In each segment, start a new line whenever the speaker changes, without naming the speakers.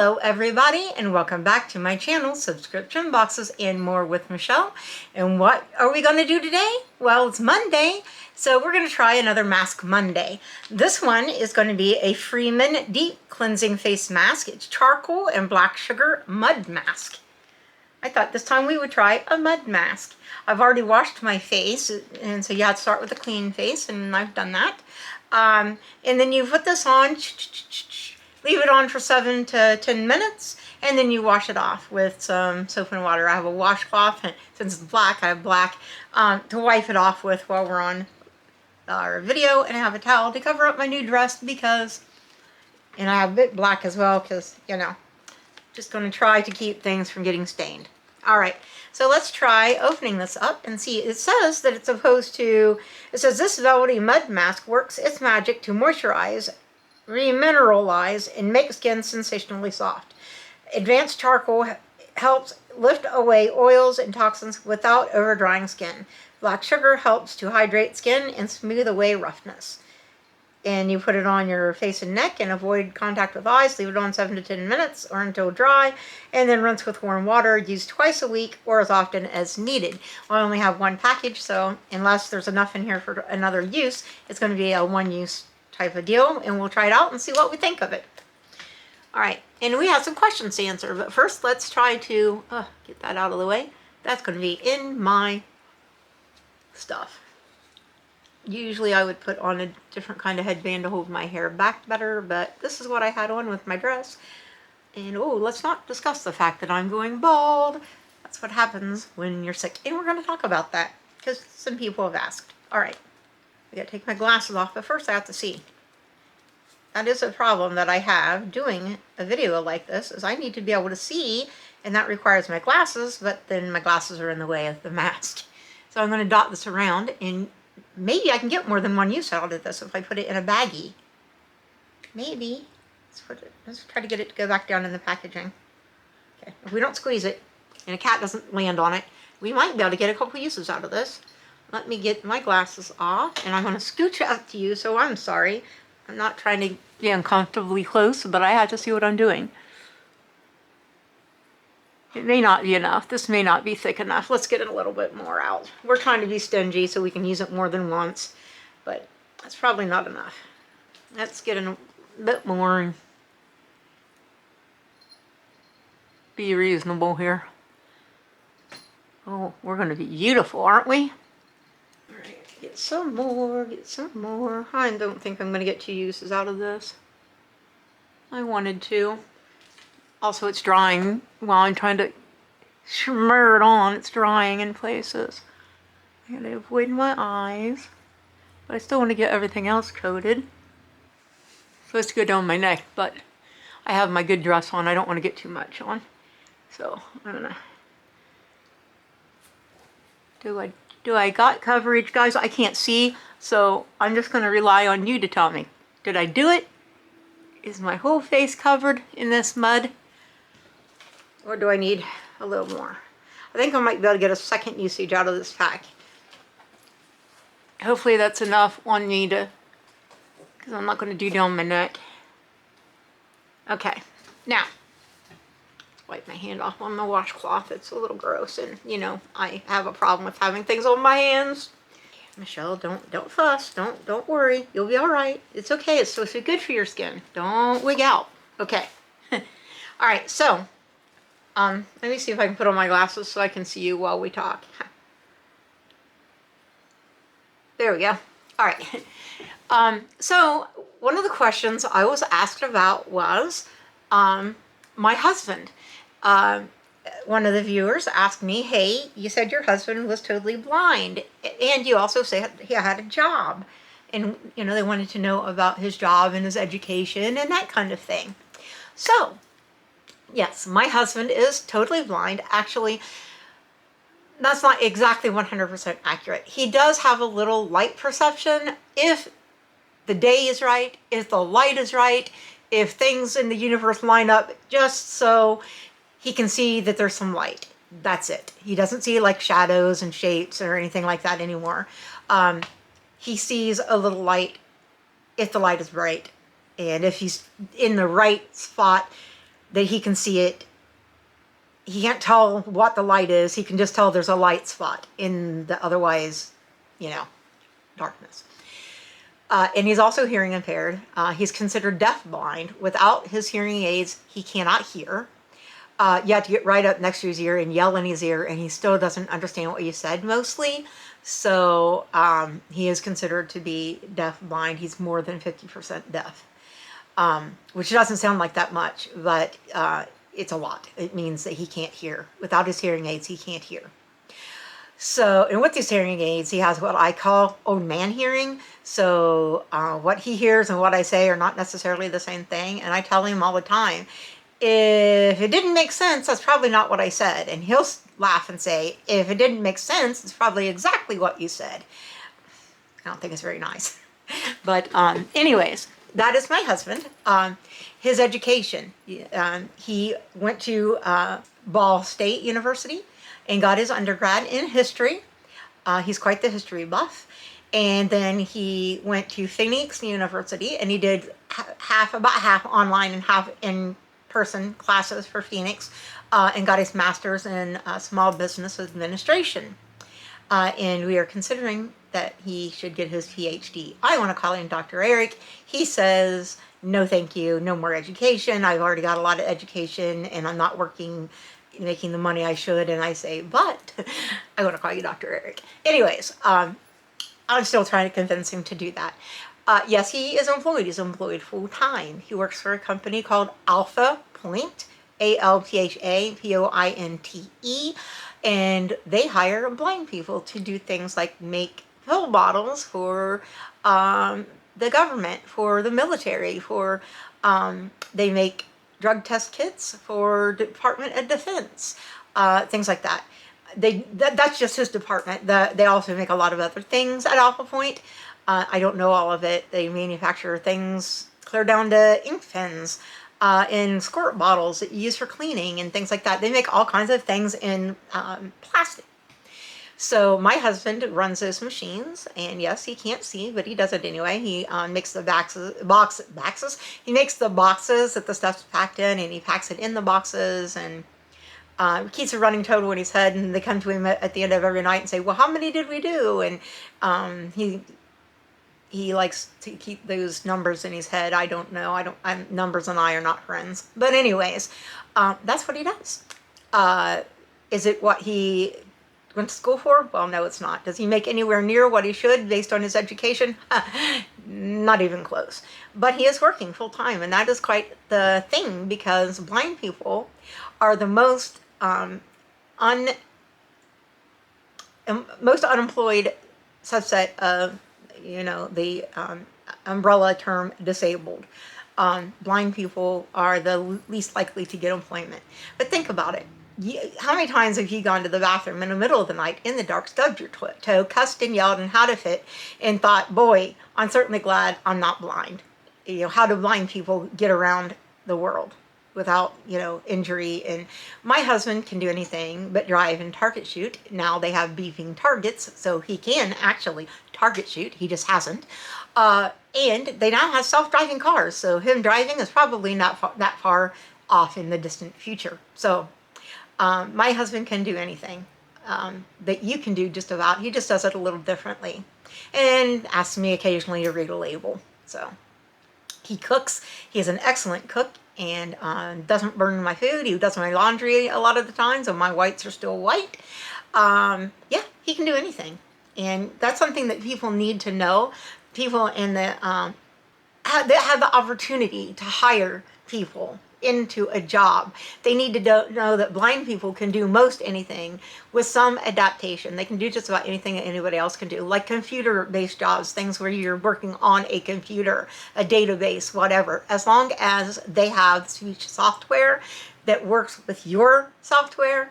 Hello everybody, and welcome back to my channel, Subscription Boxes and More with Michelle. And what are we going to do today? Well, it's Monday, so we're going to try another Mask Monday. This one is going to be a Freeman Deep Cleansing Face Mask. It's charcoal and black sugar mud mask. I thought this time we would try a mud mask. I've already washed my face, and so you have to start with a clean face, and I've done that. And then you put this on, leave it on for 7 to 10 minutes, and then you wash it off with some soap and water. I have a washcloth, and since it's black, I have black to wipe it off with while we're on our video, and I have a towel to cover up my new dress because, and I have a bit black as well because, you know, just going to try to keep things from getting stained. All right, so let's try opening this up and see. It says that it's supposed to, it says this velvety mud mask works its magic to moisturize, remineralize, and make skin sensationally soft. Advanced charcoal helps lift away oils and toxins without over-drying skin. Black sugar helps to hydrate skin and smooth away roughness. And you put it on your face and neck and avoid contact with eyes. Leave it on 7 to 10 minutes or until dry, and then rinse with warm water. Use twice a week or as often as needed. I only have one package, so unless there's enough in here for another use, it's going to be a one-use type of deal, and we'll try it out and see what we think of it. All right, and we have some questions to answer, but first let's try to get that out of the way. That's going to be in my stuff. Usually I would put on a different kind of headband to hold my hair back better, but this is what I had on with my dress. And oh, let's not discuss the fact that I'm going bald. That's what happens when you're sick, and we're going to talk about that because some people have asked. All right, I got to take my glasses off, but first I have to see. That is a problem that I have doing a video like this, is I need to be able to see, and that requires my glasses, but then my glasses are in the way of the mask. So I'm going to dot this around, and maybe I can get more than one use out of this if I put it in a baggie. Maybe. Let's try to get it to go back down in the packaging. Okay, if we don't squeeze it, and a cat doesn't land on it, we might be able to get a couple uses out of this. Let me get my glasses off, and I'm going to scooch out to you, so I'm sorry. I'm not trying to be uncomfortably close, but I have to see what I'm doing. It may not be enough. This may not be thick enough. Let's get it a little bit more out. We're trying to be stingy so we can use it more than once, but that's probably not enough. Let's get in a bit more and be reasonable here. Oh, we're going to be beautiful, aren't we? All right, get some more, get some more. I don't think I'm going to get 2 uses out of this. I wanted to. Also, it's drying while I'm trying to shimmer it on. It's drying in places. I gotta avoid my eyes, but I still want to get everything else coated. Supposed to go down my neck, but I have my good dress on. I don't want to get too much on. So I'm gonna. Do I got coverage, guys? I can't see, so I'm just gonna rely on you to tell me. Did I do it? Is my whole face covered in this mud? Or do I need a little more? I think I might be able to get a second usage out of this pack. Hopefully that's enough on me to, because I'm not going to do down my neck. Okay, now, let's wipe my hand off on the washcloth. It's a little gross, and you know, I have a problem with having things on my hands. Michelle, don't fuss, don't worry, you'll be all right. It's okay, it's supposed to be good for your skin. Don't wig out. Okay. All right, so let me see if I can put on my glasses so I can see you while we talk. There we go. All right. So one of the questions I was asked about was my husband. One of the viewers asked me, hey, you said your husband was totally blind, and you also said he had a job. And, you know, they wanted to know about his job and his education and that kind of thing. So, yes, my husband is totally blind. Actually, that's not exactly 100% accurate. He does have a little light perception if the day is right, if the light is right, if things in the universe line up just so he can see that there's some light. That's it. He doesn't see like shadows and shapes or anything like that anymore. He sees a little light if the light is bright. And if he's in the right spot, that he can see it. He can't tell what the light is. He can just tell there's a light spot in the otherwise, darkness. And he's also hearing impaired. He's considered deafblind. Without his hearing aids, he cannot hear. You have to get right up next to his ear and yell in his ear, and he still doesn't understand what you said mostly. So he is considered to be deafblind. He's more than 50% deaf, which doesn't sound like that much, but it's a lot. It means that he can't hear. Without his hearing aids, he can't hear. So, and with these hearing aids, he has what I call old man hearing. So what he hears and what I say are not necessarily the same thing. And I tell him all the time, if it didn't make sense, that's probably not what I said. And he'll laugh and say, if it didn't make sense, it's probably exactly what you said. I don't think it's very nice. But anyways, that is my husband. His education, he went to Ball State University and got his undergrad in history. He's quite the history buff. And then he went to Phoenix University, and he did about half online and half in-person classes for Phoenix, and got his master's in small business administration. And we are considering that he should get his PhD. I want to call him Dr. Eric. He says, no thank you, no more education. I've already got a lot of education, and I'm not making the money I should. And I say, but I want to call you Dr. Eric. Anyways, I'm still trying to convince him to do that. Yes, he is employed. He's employed full time. He works for a company called Alpha Point, ALPHAPOINTE, and they hire blind people to do things like make pill bottles for the government, for the military, they make drug test kits for Department of Defense, things like that. That's just his department. They also make a lot of other things at Alpha Point. I don't know all of it. They manufacture things clear down to ink pens in squirt bottles that you use for cleaning and things like that. They make all kinds of things in plastic. So my husband runs those machines, and yes, he can't see, but he does it anyway. He makes the boxes. He makes the boxes that the stuff's packed in, and he packs it in the boxes, and keeps a running total in his head. And they come to him at the end of every night and say, "Well, how many did we do?" And he likes to keep those numbers in his head. I don't know. Numbers and I are not friends. But anyways, that's what he does. Is it what he went to school for? Well, no, it's not. Does he make anywhere near what he should based on his education? Not even close. But he is working full time, and that is quite the thing, because blind people are the most unemployed subset of, the umbrella term disabled. Blind people are the least likely to get employment. But think about it. How many times have you gone to the bathroom in the middle of the night in the dark, stubbed your toe, cussed and yelled and had a fit, and thought, boy, I'm certainly glad I'm not blind. How do blind people get around the world without, injury? And my husband can do anything but drive and target shoot. Now they have beeping targets, so he can actually target shoot. He just hasn't. And they now have self-driving cars, so him driving is probably not that far off in the distant future. So my husband can do anything that you can do just about. He just does it a little differently, and asks me occasionally to read a label. So he cooks. He's an excellent cook, and doesn't burn my food. He does my laundry a lot of the time, so my whites are still white. Yeah, he can do anything, and that's something that people need to know. People in the that have the opportunity to hire people into a job, they need to know that blind people can do most anything with some adaptation. They can do just about anything that anybody else can do, like computer-based jobs, things where you're working on a computer, a database, whatever. As long as they have speech software that works with your software,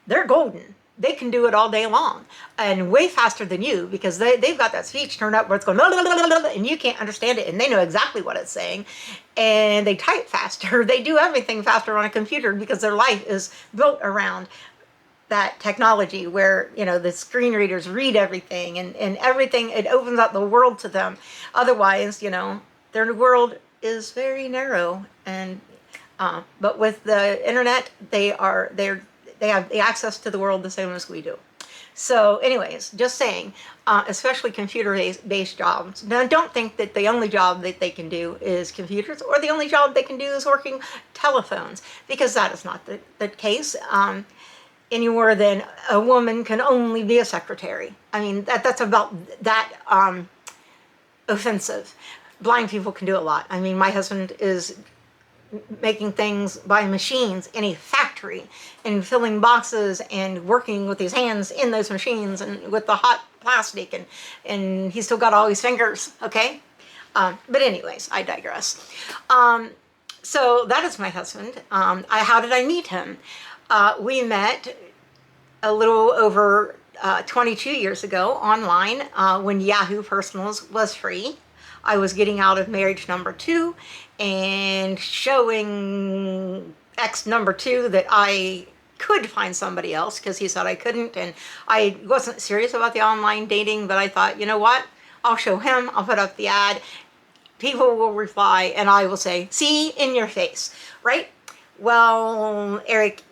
they're golden. They can do it all day long, and way faster than you, because they've got that speech turned up where it's going, and you can't understand it, and they know exactly what it's saying, and they type faster. They do everything faster on a computer because their life is built around that technology where, the screen readers read everything, and everything, it opens up the world to them. Otherwise, their world is very narrow, and But with the internet, they have the access to the world the same as we do. So anyways, just saying, especially computer-based jobs. Now, don't think that the only job that they can do is computers, or the only job they can do is working telephones, because that is not the case. Any more than a woman can only be a secretary. I mean, that's about that offensive. Blind people can do a lot. I mean, my husband is making things by machines in a factory and filling boxes and working with his hands in those machines and with the hot plastic, and he's still got all his fingers, okay? But anyways, I digress. So that is my husband. How did I meet him? We met a little over 22 years ago online when Yahoo Personals was free. I was getting out of marriage number 2 and showing ex number 2 that I could find somebody else, because he said I couldn't, and I wasn't serious about the online dating, but I thought, you know what, I'll show him, I'll put up the ad, people will reply, and I will say, see, in your face, right? Well, Eric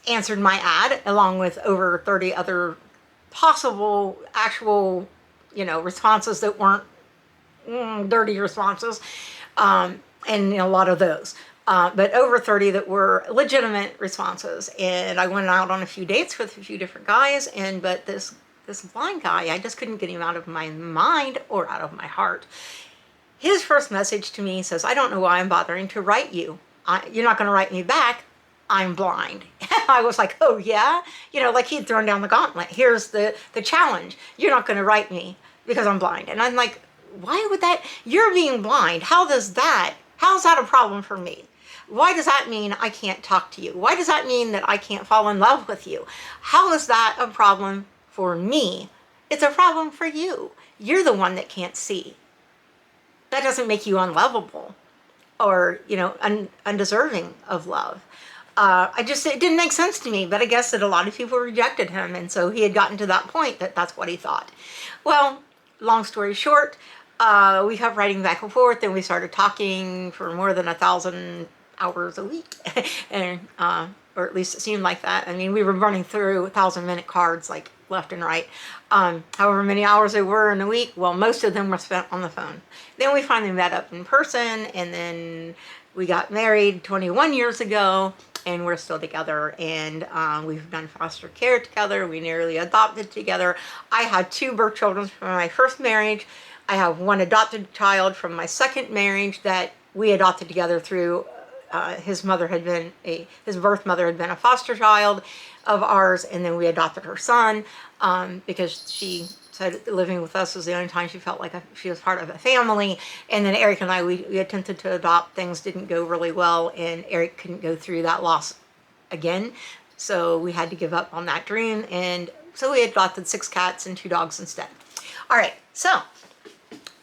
answered my ad along with over 30 other possible actual responses that weren't dirty responses, and a lot of those, but over 30 that were legitimate responses. And I went out on a few dates with a few different guys, but this blind guy, I just couldn't get him out of my mind or out of my heart. His first message to me says, I don't know why I'm bothering to write you. You're not going to write me back. I'm blind. I was like, oh yeah? Like he'd thrown down the gauntlet. Here's the challenge. You're not going to write me because I'm blind. And I'm like, why would that? You're being blind. How's that a problem for me? Why does that mean I can't talk to you? Why does that mean that I can't fall in love with you? How is that a problem for me? It's a problem for you. You're the one that can't see. That doesn't make you unlovable or, undeserving of love. It didn't make sense to me, but I guess that a lot of people rejected him, and so he had gotten to that point that that's what he thought. Well, long story short, we kept writing back and forth, and we started talking for more than 1,000 hours a week, and or at least it seemed like that. I mean, we were running through 1,000-minute cards like left and right. However many hours they were in a week, well, most of them were spent on the phone. Then we finally met up in person, and then we got married 21 years ago, and we're still together, and we've done foster care together. We nearly adopted together. I had 2 birth children from my first marriage. I have 1 adopted child from my second marriage that we adopted together through his birth mother had been a foster child of ours, and then we adopted her son because she said living with us was the only time she felt like she was part of a family. And then Eric and I, we attempted to adopt. Things didn't go really well, and Eric couldn't go through that loss again, so we had to give up on that dream, and so we adopted 6 cats and 2 dogs instead. All right, so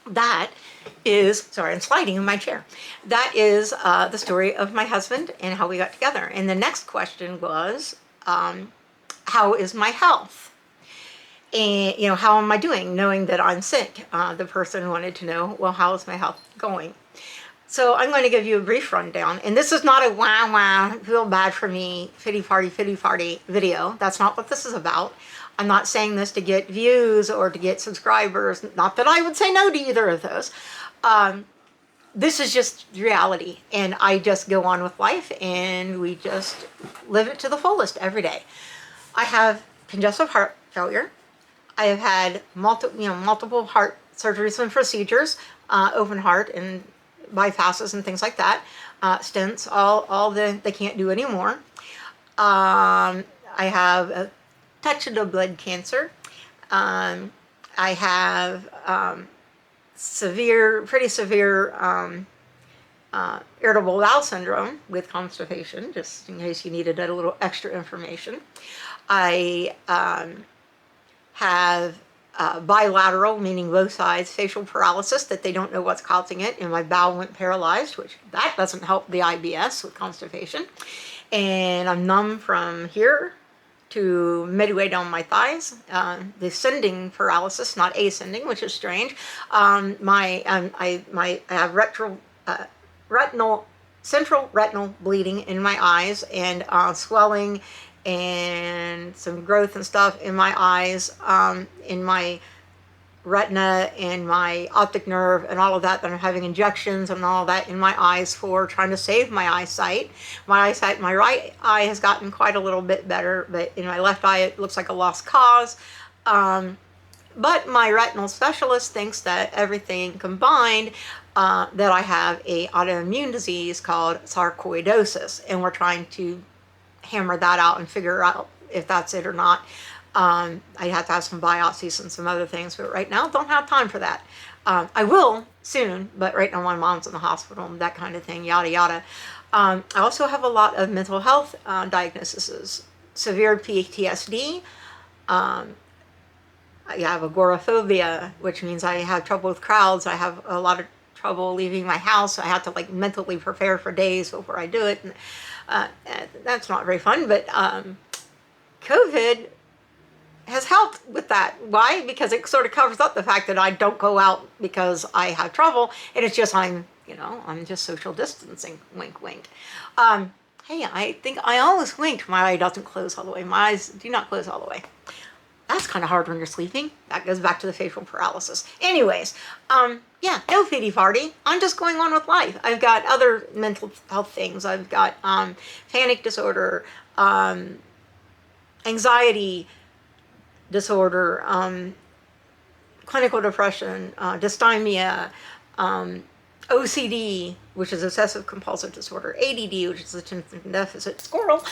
that is, sorry, I'm sliding in my chair. That is the story of my husband and how we got together. And the next question was, how is my health? And, how am I doing knowing that I'm sick? The person wanted to know, well, how is my health going? So I'm going to give you a brief rundown. And this is not a wah, feel bad for me, pity party video. That's not what this is about. I'm not saying this to get views or to get subscribers. Not that I would say no to either of those. This is just reality. And I just go on with life, and we just live it to the fullest every day. I have congestive heart failure. I have had multiple heart surgeries and procedures, open heart and bypasses and things like that, stents, all they can't do anymore. I have a touch of blood cancer. I have pretty severe irritable bowel syndrome with constipation, just in case you needed a little extra information. I have bilateral, meaning both sides, facial paralysis that they don't know what's causing it, and my bowel went paralyzed, which that doesn't help the IBS with constipation. And I'm numb from here to midway down my thighs, descending paralysis, not ascending, which is strange. I have retinal central retinal bleeding in my eyes, and swelling and some growth and stuff in my eyes, in my retina and my optic nerve and all of that. That I'm having injections and all that in my eyes for trying to save my eyesight. My eyesight, my right eye has gotten quite a little bit better, but in my left eye it looks like a lost cause. But my retinal specialist thinks that everything combined, that I have a autoimmune disease called sarcoidosis, and we're trying to hammer that out and figure out if that's it or not. I have to have some biopsies and some other things, but right now don't have time for that. I will soon, but right now my mom's in the hospital and that kind of thing, yada yada. I also have a lot of mental health diagnoses, severe PTSD. I have agoraphobia, which means I have trouble with crowds. I have a lot of trouble leaving my house. I have to like mentally prepare for days before I do it. And that's not very fun, but COVID has helped with that. Why? Because it sort of covers up the fact that I don't go out because I have trouble, and it's just I'm just social distancing, wink wink. Hey, I think I almost winked. My eye doesn't close all the way. My eyes do not close all the way. That's kind of hard when you're sleeping. That goes back to the facial paralysis. Anyways, yeah, no pity party. I'm just going on with life. I've got other mental health things. I've got panic disorder, anxiety disorder, clinical depression, dysthymia, OCD, which is obsessive compulsive disorder, ADD, which is attention deficit squirrel,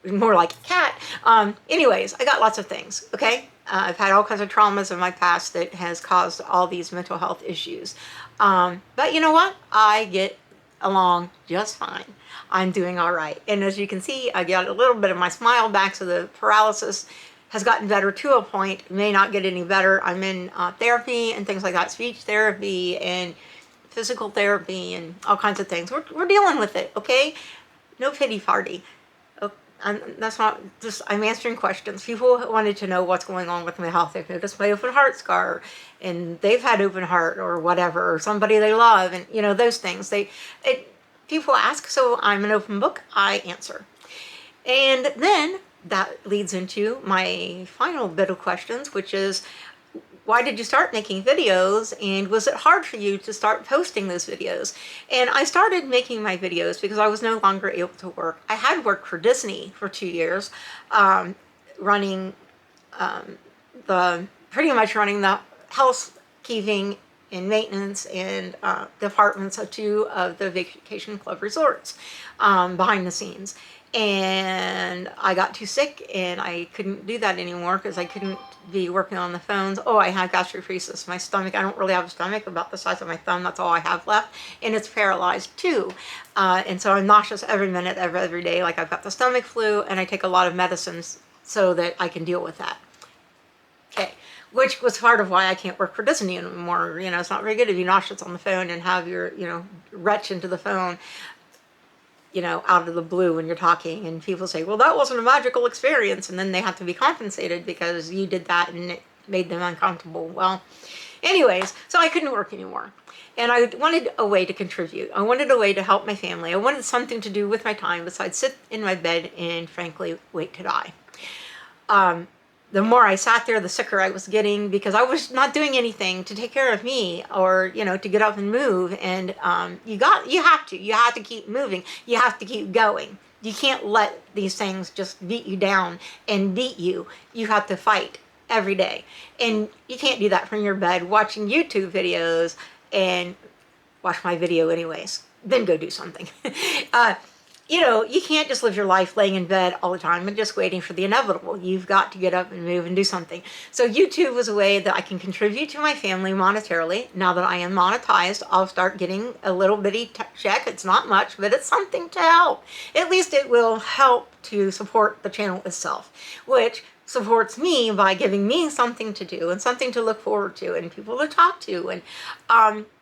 more like a cat. Anyways, I got lots of things, okay? I've had all kinds of traumas in my past that has caused all these mental health issues. But you know what? I get along just fine. I'm doing all right. And as you can see, I got a little bit of my smile back, so the paralysis has gotten better to a point. It may not get any better. I'm in therapy and things like that, speech therapy and physical therapy and all kinds of things. We're dealing with it, okay? No pity party. That's not just, I'm answering questions. People wanted to know what's going on with my health. They've noticed my open heart scar, and they've had open heart or whatever, or somebody they love, and those things. People ask, so I'm an open book. I answer. And then that leads into my final bit of questions, which is, why did you start making videos, and was it hard for you to start posting those videos? And I started making my videos because I was no longer able to work. I had worked for Disney for 2 years, running pretty much running the housekeeping and maintenance and departments of 2 of the vacation club resorts, behind the scenes. And I got too sick and I couldn't do that anymore because I couldn't be working on the phones. Oh, I have gastroparesis. My stomach, I don't really have a stomach about the size of my thumb. That's all I have left. And it's paralyzed too. And so I'm nauseous every minute, every day. Like I've got the stomach flu, and I take a lot of medicines so that I can deal with that. Okay. Which was part of why I can't work for Disney anymore. It's not very good to be nauseous on the phone and have your, retch into the phone, out of the blue when you're talking, and people say, well, that wasn't a magical experience, and then they have to be compensated because you did that and it made them uncomfortable. Well, anyways, so I couldn't work anymore. And I wanted a way to contribute. I wanted a way to help my family. I wanted something to do with my time besides sit in my bed and, frankly, wait to die. The more I sat there, the sicker I was getting because I was not doing anything to take care of me or, to get up and move. And you have to keep moving. You have to keep going. You can't let these things just beat you down and beat you. You have to fight every day. And you can't do that from your bed watching YouTube videos and watch my video anyways. Then go do something. You can't just live your life laying in bed all the time and just waiting for the inevitable. You've got to get up and move and do something. So YouTube was a way that I can contribute to my family monetarily. Now that I am monetized, I'll start getting a little bitty check. It's not much, but it's something to help. At least it will help to support the channel itself, which supports me by giving me something to do and something to look forward to and people to talk to, and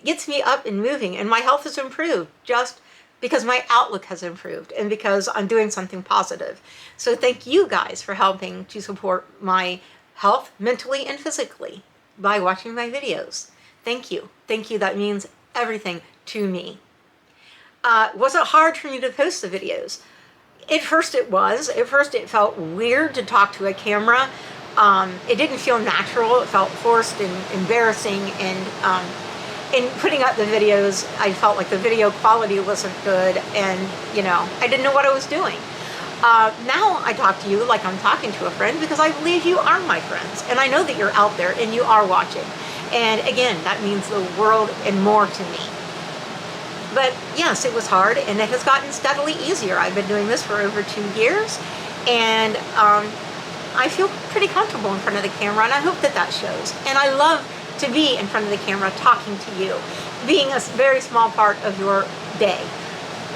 gets me up and moving. And my health has improved just because my outlook has improved and because I'm doing something positive. So thank you guys for helping to support my health mentally and physically by watching my videos. Thank you. Thank you. That means everything to me. Was it hard for me to post the videos? At first it was. At first it felt weird to talk to a camera. It didn't feel natural. It felt forced and embarrassing. And in putting up the videos, I felt like the video quality wasn't good. And, you know, I didn't know what I was doing. Now I talk to you like I'm talking to a friend because I believe you are my friends. And I know that you're out there and you are watching. And again, that means the world and more to me. But yes, it was hard, and it has gotten steadily easier. I've been doing this for over 2 years, and I feel pretty comfortable in front of the camera, and I hope that that shows. And I love to be in front of the camera talking to you, being a very small part of your day.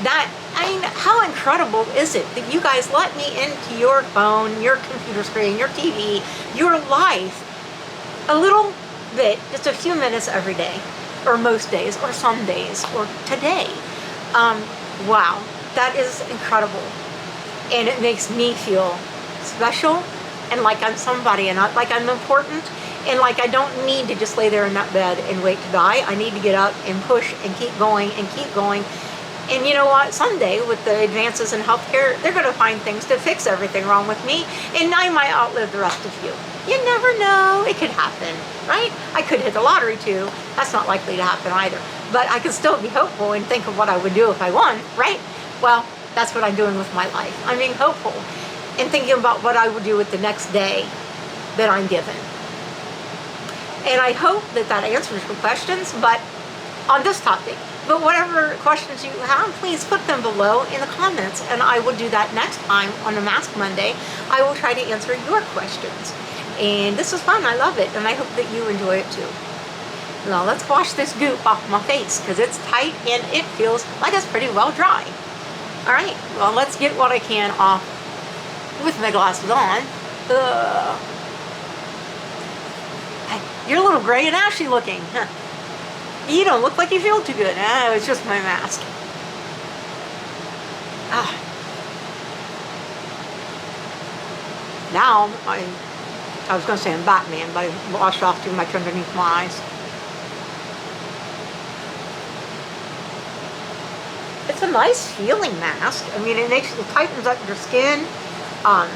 That, I mean, how incredible is it that you guys let me into your phone, your computer screen, your TV, your life, a little bit, just a few minutes every day, or most days, or some days, or today. Wow, that is incredible. And it makes me feel special, and like I'm somebody, and like I'm important, and like I don't need to just lay there in that bed and wait to die. I need to get up and push and keep going and keep going. And you know what? Someday, with the advances in healthcare, they're going to find things to fix everything wrong with me, and I might outlive the rest of you. You never know. It could happen, right? I could hit the lottery too. That's not likely to happen either. But I could still be hopeful and think of what I would do if I won, right? Well, that's what I'm doing with my life. I'm being hopeful and thinking about what I would do with the next day that I'm given. And I hope that that answers your questions, but on this topic. But whatever questions you have, please put them below in the comments, and I will do that next time on the Mask Monday. I will try to answer your questions. And this is fun. I love it, and I hope that you enjoy it too. Now let's wash this goop off my face because it's tight and it feels like it's pretty well dry. All right, well, let's get what I can off with my glasses on. You're a little gray and ashy looking, huh? You don't look like you feel too good. It's just my mask. Now, I was going to say I'm Batman, but I washed off too much underneath my eyes. It's a nice feeling mask. I mean, it tightens up your skin. I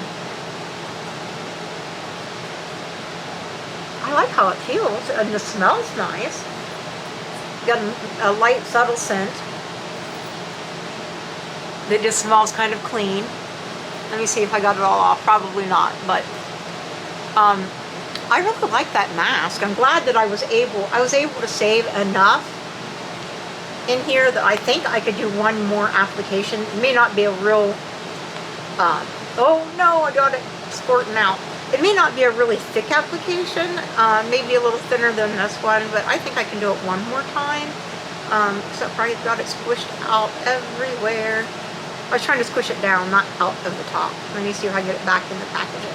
like how it feels, and the smell's nice. Got a light, subtle scent that just smells kind of clean. Let me see if I got it all off. Probably not, but I really like that mask. I'm glad that I was able to save enough in here that I think I could do one more application. It may not be a real, oh no, I got it squirting out. It may not be a really thick application, maybe a little thinner than this one, but I think I can do it one more time. Except for I got it squished out everywhere. I was trying to squish it down, not out of the top. Let me see if I can get it back in the packaging.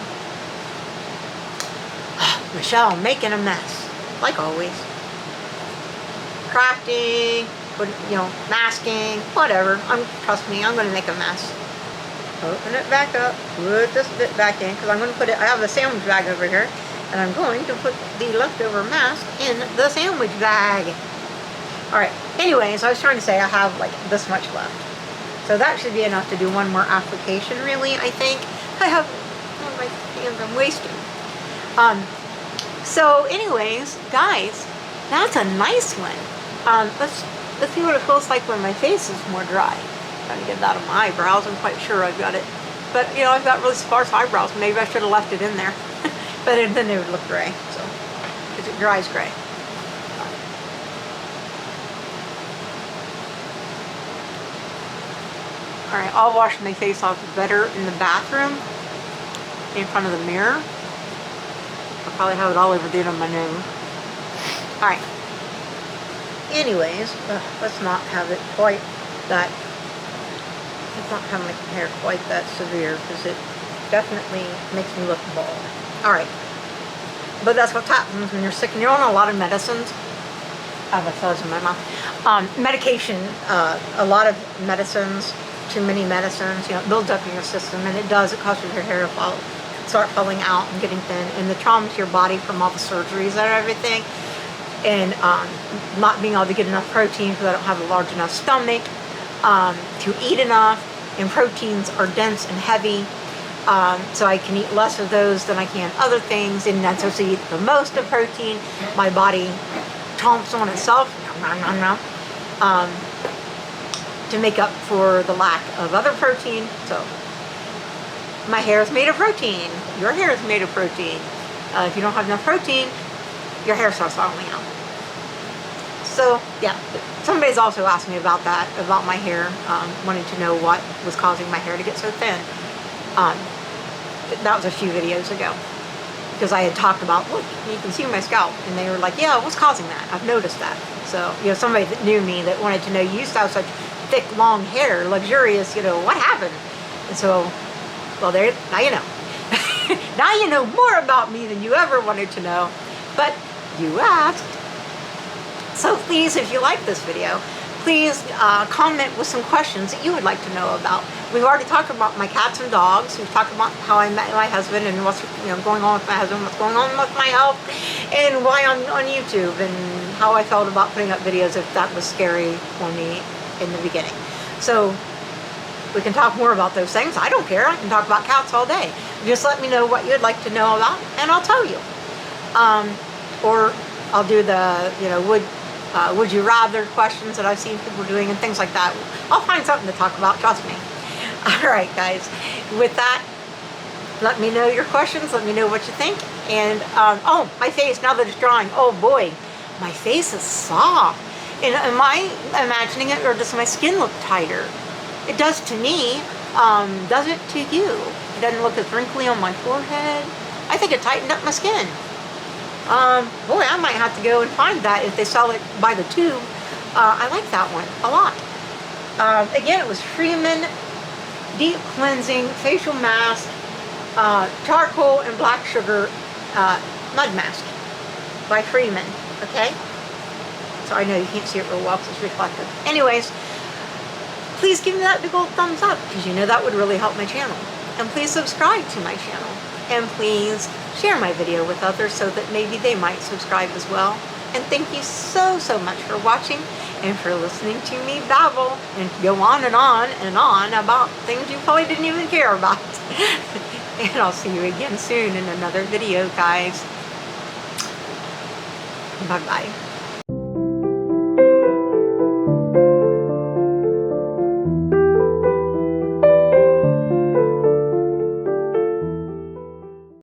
Michelle, making a mess, like always. Crafting, you know, masking, whatever. Trust me, I'm going to make a mess. Open it back up, put this bit back in, because I'm going to put it, I have the sandwich bag over here, and I'm going to put the leftover mask in the sandwich bag. Alright, anyways, I was trying to say I have like this much left. So that should be enough to do one more application, really, I think. I have, oh, my hands, I'm wasting. So anyways, guys, that's a nice one. Let's see what it feels like when my face is more dry. Trying to get it out of my eyebrows. I'm quite sure I've got it. But, you know, I've got really sparse eyebrows. Maybe I should have left it in there. But then they would look gray. So, because it dries gray. Alright, I'll wash my face off better in the bathroom. In front of the mirror. I'll probably have it all over there on my nose. Alright. Anyways, let's not have it quite that... Let's not have my hair quite that severe, because it definitely makes me look bald. Alright. But that's what happens when you're sick and you're on a lot of medicines. I have a fuzz in my mouth. Medication, a lot of medicines, too many medicines, you know, it builds up in your system, and it does, it causes your hair to start falling out and getting thin, and the trauma to your body from all the surgeries and everything, and not being able to get enough protein because I don't have a large enough stomach. to eat enough, and proteins are dense and heavy. So I can eat less of those than I can other things, and that's supposed to eat the most of protein. My body chomps on itself to make up for the lack of other protein. So my hair is made of protein. Your hair is made of protein. If you don't have enough protein, your hair starts falling out. So yeah, somebody's also asked me about that, about my hair, wanting to know what was causing my hair to get so thin. That was a few videos ago, because I had talked about, look, you can see my scalp, and they were like, yeah, what's causing that? I've noticed that. So, you know, somebody that knew me that wanted to know, you used to have such thick, long hair, luxurious, you know, what happened? And so, well, there, now you know. Now you know more about me than you ever wanted to know, but you asked. So please, if you like this video, please comment with some questions that you would like to know about. We've already talked about my cats and dogs. We've talked about how I met my husband and what's going on with my husband, what's going on with my health, and why I'm on YouTube, and how I felt about putting up videos if that was scary for me in the beginning. So we can talk more about those things. I don't care. I can talk about cats all day. Just let me know what you'd like to know about, and I'll tell you. Or I'll do the, you know, would you rather questions that I've seen people doing and things like that. I'll find something to talk about, trust me. All right, guys. With that, let me know your questions. Let me know what you think. And, oh, my face, now that it's drying. Oh, boy. My face is soft. And am I imagining it, or does my skin look tighter? It does to me. Does it to you? It doesn't look as wrinkly on my forehead. I think it tightened up my skin. Boy, I might have to go and find that if they sell it by the tube. I like that one a lot. Again, it was Freeman Deep Cleansing Facial Mask, Charcoal and Black Sugar Mud Mask by Freeman, okay? So I know you can't see it real well because it's reflective. Anyways, please give me that big old thumbs up, because you know that would really help my channel. And please subscribe to my channel. And please share my video with others so that maybe they might subscribe as well. And thank you so, so much for watching and for listening to me babble and go on and on about things you probably didn't even care about. And I'll see you again soon in another video, guys. Bye-bye.